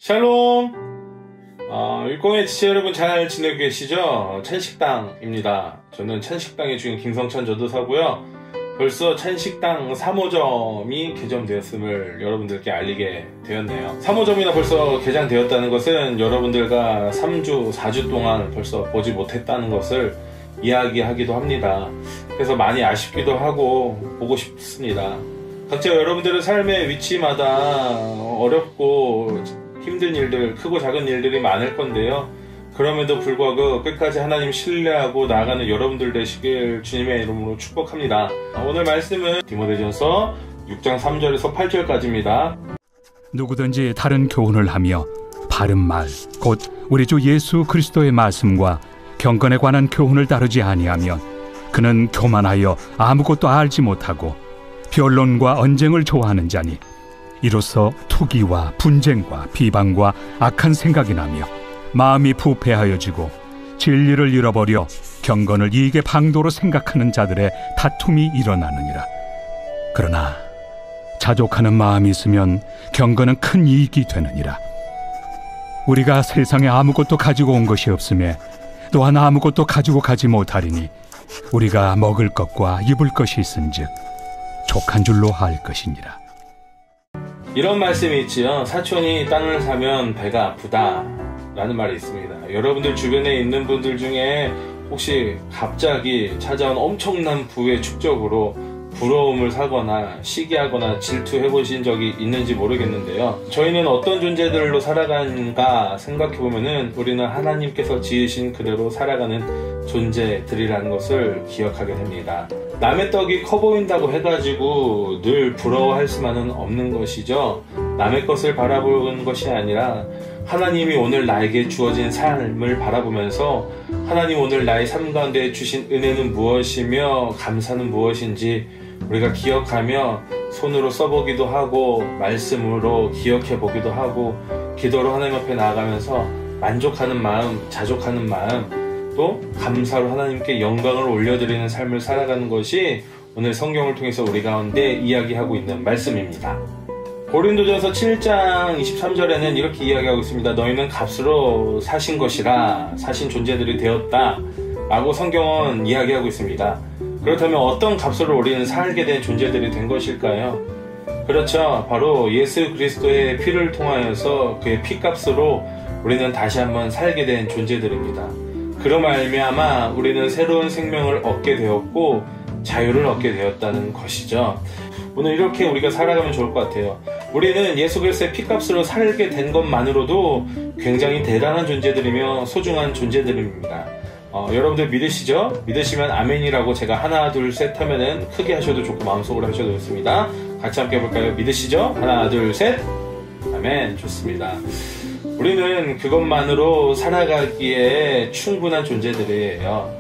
샬롬! 일공의 지체 여러분 잘 지내고 계시죠? 찬식당입니다. 저는 찬식당의 주인 김성찬 전도사고요. 벌써 찬식당 3호점이 개점되었음을 여러분들께 알리게 되었네요. 3호점이나 벌써 개장되었다는 것은 여러분들과 3주, 4주 동안 벌써 보지 못했다는 것을 이야기하기도 합니다. 그래서 많이 아쉽기도 하고 보고 싶습니다. 각자 여러분들의 삶의 위치마다 어렵고 힘든 일들, 크고 작은 일들이 많을 건데요. 그럼에도 불구하고 끝까지 하나님 신뢰하고 나아가는 여러분들 되시길 주님의 이름으로 축복합니다. 오늘 말씀은 디모데전서 6장 3절에서 8절까지입니다. 누구든지 다른 교훈을 하며 바른 말, 곧 우리 주 예수 그리스도의 말씀과 경건에 관한 교훈을 따르지 아니하면 그는 교만하여 아무것도 알지 못하고 변론과 언쟁을 좋아하는 자니 이로써 투기와 분쟁과 비방과 악한 생각이 나며 마음이 부패하여지고 진리를 잃어버려 경건을 이익의 방도로 생각하는 자들의 다툼이 일어나느니라. 그러나 자족하는 마음이 있으면 경건은 큰 이익이 되느니라. 우리가 세상에 아무것도 가지고 온 것이 없음에 또한 아무것도 가지고 가지 못하리니 우리가 먹을 것과 입을 것이 있은즉 족한 줄로 할 것이니라. 이런 말씀이 있지요. 사촌이 땅을 사면 배가 아프다 라는 말이 있습니다. 여러분들 주변에 있는 분들 중에 혹시 갑자기 찾아온 엄청난 부의 축적으로 부러움을 사거나 시기하거나 질투해보신 적이 있는지 모르겠는데요. 저희는 어떤 존재들로 살아가는가 생각해보면은 우리는 하나님께서 지으신 그대로 살아가는 존재들이라는 것을 기억하게 됩니다. 남의 떡이 커 보인다고 해가지고 늘 부러워할 수만은 없는 것이죠. 남의 것을 바라보는 것이 아니라 하나님이 오늘 나에게 주어진 삶을 바라보면서 하나님 오늘 나의 삶 가운데 주신 은혜는 무엇이며 감사는 무엇인지 우리가 기억하며 손으로 써보기도 하고 말씀으로 기억해보기도 하고 기도로 하나님 앞에 나아가면서 만족하는 마음, 자족하는 마음 또 감사로 하나님께 영광을 올려드리는 삶을 살아가는 것이 오늘 성경을 통해서 우리 가운데 이야기하고 있는 말씀입니다. 고린도전서 7장 23절에는 이렇게 이야기하고 있습니다. 너희는 값으로 사신 것이라 사신 존재들이 되었다 라고 성경은 이야기하고 있습니다. 그렇다면 어떤 값으로 우리는 살게 된 존재들이 된 것일까요? 그렇죠. 바로 예수 그리스도의 피를 통하여서 그의 피값으로 우리는 다시 한번 살게 된 존재들입니다. 그로 말미암아 우리는 새로운 생명을 얻게 되었고 자유를 얻게 되었다는 것이죠. 오늘 이렇게 우리가 살아가면 좋을 것 같아요. 우리는 예수 그리스도의 피값으로 살게 된 것만으로도 굉장히 대단한 존재들이며 소중한 존재들입니다. 여러분들 믿으시죠? 믿으시면 아멘이라고 제가 하나 둘 셋 하면은 크게 하셔도 좋고 마음속으로 하셔도 좋습니다. 같이 함께 해볼까요? 믿으시죠? 하나 둘 셋 아멘. 좋습니다. 우리는 그것만으로 살아가기에 충분한 존재들이에요.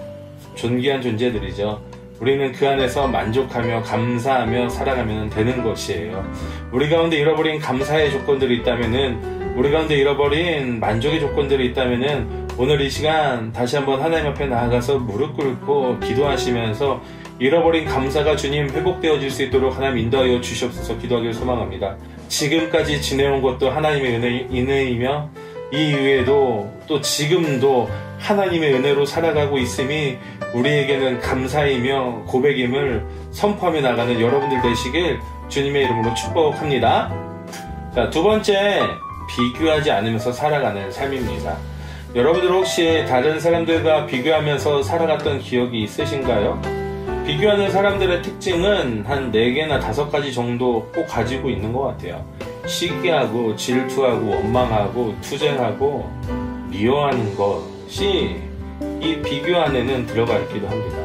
존귀한 존재들이죠. 우리는 그 안에서 만족하며 감사하며 살아가면 되는 것이에요. 우리 가운데 잃어버린 감사의 조건들이 있다면은 우리 가운데 잃어버린 만족의 조건들이 있다면은 오늘 이 시간 다시 한번 하나님 앞에 나아가서 무릎 꿇고 기도하시면서 잃어버린 감사가 주님 회복되어질 수 있도록 하나님 인도하여 주시옵소서 기도하기를 소망합니다. 지금까지 지내온 것도 하나님의 은혜이며 이 이후에도 또 지금도 하나님의 은혜로 살아가고 있음이 우리에게는 감사이며 고백임을 선포하며 나가는 여러분들 되시길 주님의 이름으로 축복합니다. 자, 두 번째, 비교하지 않으면서 살아가는 삶입니다. 여러분들 혹시 다른 사람들과 비교하면서 살아갔던 기억이 있으신가요? 비교하는 사람들의 특징은 한 4개나 5가지 정도 꼭 가지고 있는 것 같아요. 시기하고 질투하고 원망하고 투쟁하고 미워하는 것이 이 비교 안에는 들어가 있기도 합니다.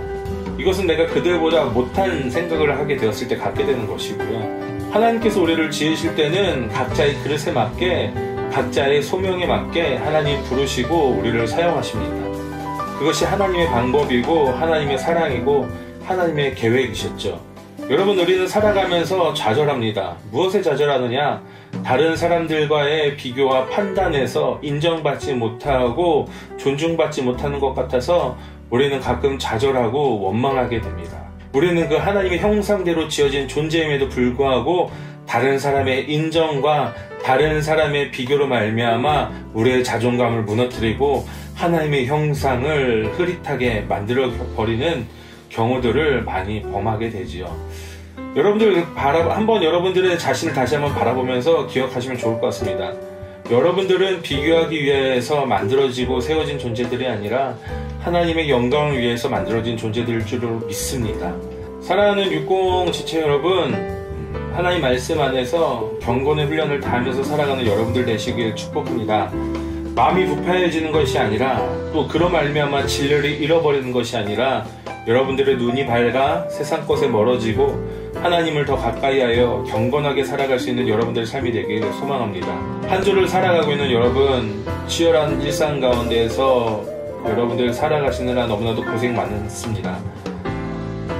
이것은 내가 그들보다 못한 생각을 하게 되었을 때 갖게 되는 것이고요. 하나님께서 우리를 지으실 때는 각자의 그릇에 맞게 각자의 소명에 맞게 하나님 부르시고 우리를 사용하십니다. 그것이 하나님의 방법이고 하나님의 사랑이고 하나님의 계획이셨죠. 여러분, 우리는 살아가면서 좌절합니다. 무엇에 좌절하느냐? 다른 사람들과의 비교와 판단에서 인정받지 못하고 존중받지 못하는 것 같아서 우리는 가끔 좌절하고 원망하게 됩니다. 우리는 그 하나님의 형상대로 지어진 존재임에도 불구하고 다른 사람의 인정과 다른 사람의 비교로 말미암아 우리의 자존감을 무너뜨리고 하나님의 형상을 흐릿하게 만들어버리는 경우들을 많이 범하게 되지요. 여러분들 한번 여러분들의 자신을 다시 한번 바라보면서 기억하시면 좋을 것 같습니다. 여러분들은 비교하기 위해서 만들어지고 세워진 존재들이 아니라 하나님의 영광을 위해서 만들어진 존재들일 줄로 믿습니다. 사랑하는 60 지체 여러분, 하나님 말씀 안에서 경건의 훈련을 다하면서 살아가는 여러분들 되시길 축복합니다. 마음이 부패해지는 것이 아니라 또 그로 말미암아 진리를 잃어버리는 것이 아니라 여러분들의 눈이 밝아 세상 것에 멀어지고 하나님을 더 가까이 하여 경건하게 살아갈 수 있는 여러분들의 삶이 되기를 소망합니다. 한 주를 살아가고 있는 여러분, 치열한 일상 가운데에서 여러분들 살아가시느라 너무나도 고생 많습니다.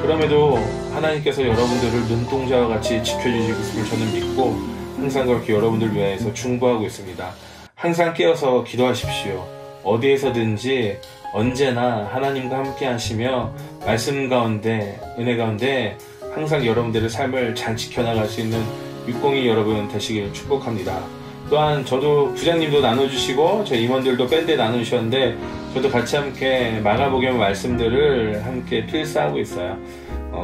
그럼에도 하나님께서 여러분들을 눈동자와 같이 지켜주시고 있음을 저는 믿고 항상 그렇게 여러분들 위해서 중보하고 있습니다. 항상 깨어서 기도하십시오. 어디에서든지 언제나 하나님과 함께 하시며 말씀 가운데, 은혜 가운데 항상 여러분들의 삶을 잘 지켜나갈 수 있는 60이 여러분 되시길 축복합니다. 또한 저도 부장님도 나눠주시고 저희 임원들도 밴드에 나누셨는데 저도 같이 함께 마가복음 말씀들을 함께 필사하고 있어요.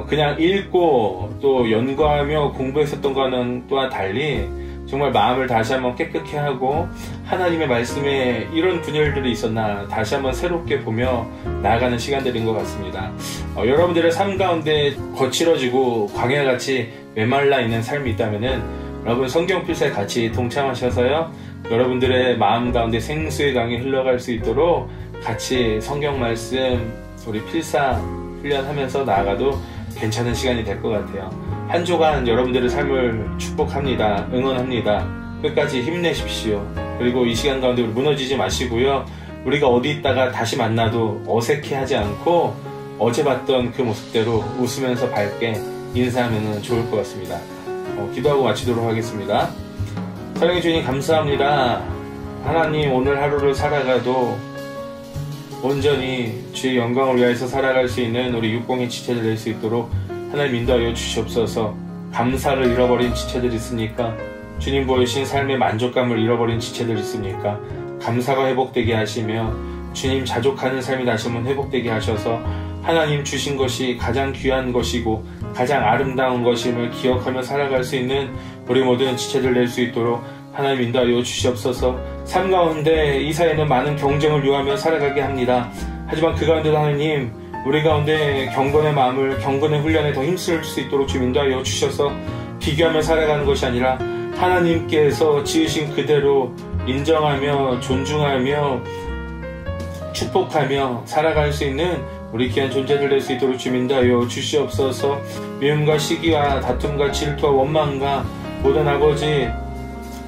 그냥 읽고 또 연구하며 공부했었던 거는 또한 달리 정말 마음을 다시 한번 깨끗게 하고 하나님의 말씀에 이런 분열들이 있었나 다시 한번 새롭게 보며 나아가는 시간들인 것 같습니다. 여러분들의 삶 가운데 거칠어지고 광야같이 메말라 있는 삶이 있다면은 여러분 성경 필사에 같이 동참하셔서요, 여러분들의 마음 가운데 생수의 강이 흘러갈 수 있도록 같이 성경 말씀 우리 필사 훈련하면서 나아가도 괜찮은 시간이 될 것 같아요. 한 주간 여러분들의 삶을 축복합니다. 응원합니다. 끝까지 힘내십시오. 그리고 이 시간 가운데 우리 무너지지 마시고요. 우리가 어디 있다가 다시 만나도 어색해하지 않고 어제 봤던 그 모습대로 웃으면서 밝게 인사하면 좋을 것 같습니다. 기도하고 마치도록 하겠습니다. 사랑해 주님 감사합니다. 하나님, 오늘 하루를 살아가도 온전히 주의 영광을 위하여서 살아갈 수 있는 우리 60의 지체들 될 수 있도록 하나님 인도하여 주시옵소서. 감사를 잃어버린 지체들 있습니까? 주님 보이신 삶의 만족감을 잃어버린 지체들 있습니까? 감사가 회복되게 하시며 주님 자족하는 삶이 다시 한번 회복되게 하셔서 하나님 주신 것이 가장 귀한 것이고 가장 아름다운 것임을 기억하며 살아갈 수 있는 우리 모든 지체들 될 수 있도록 하나님 인도하여 주시옵소서. 삶 가운데 이 사회는 많은 경쟁을 요하며 살아가게 합니다. 하지만 그 가운데도 하나님, 우리 가운데 경건의 마음을, 경건의 훈련에 더 힘쓸 수 있도록 주님 인도하여 주셔서 비교하며 살아가는 것이 아니라 하나님께서 지으신 그대로 인정하며 존중하며 축복하며 살아갈 수 있는 우리 귀한 존재들 될 수 있도록 주님 인도하여 주시옵소서. 미움과 시기와 다툼과 질투와 원망과 모든 아버지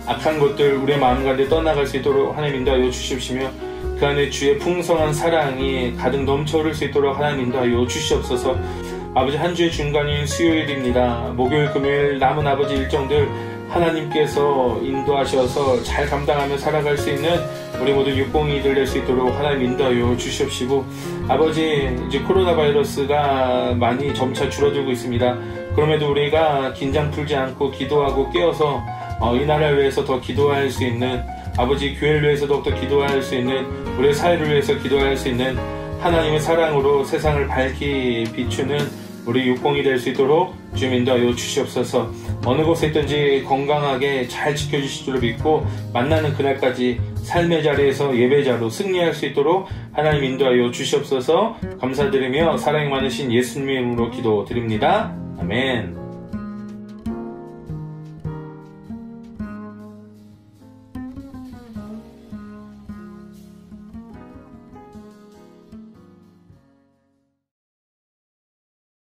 악한 것들 우리의 마음 가운데 떠나갈 수 있도록 하나님 인도하여 주시옵시며 그 안에 주의 풍성한 사랑이 가득 넘쳐 흐를 수 있도록 하나님 인도하여 주시옵소서. 아버지, 한 주의 중간인 수요일입니다. 목요일, 금요일 남은 아버지 일정들 하나님께서 인도하셔서 잘 감당하며 살아갈 수 있는 우리 모두 60이들 될 수 있도록 하나님 인도하여 주시옵시고, 아버지, 이제 코로나 바이러스가 많이 점차 줄어들고 있습니다. 그럼에도 우리가 긴장 풀지 않고 기도하고 깨어서 이 나라를 위해서 더 기도할 수 있는, 아버지 교회를 위해서 더욱더 기도할 수 있는, 우리의 사회를 위해서 기도할 수 있는 하나님의 사랑으로 세상을 밝히 비추는 우리 60이 될 수 있도록 주님 인도하여 주시옵소서. 어느 곳에 있든지 건강하게 잘 지켜주실 줄로 믿고 만나는 그날까지 삶의 자리에서 예배자로 승리할 수 있도록 하나님 인도하여 주시옵소서. 감사드리며 사랑이 많으신 예수님의 이름으로 기도드립니다. 아멘.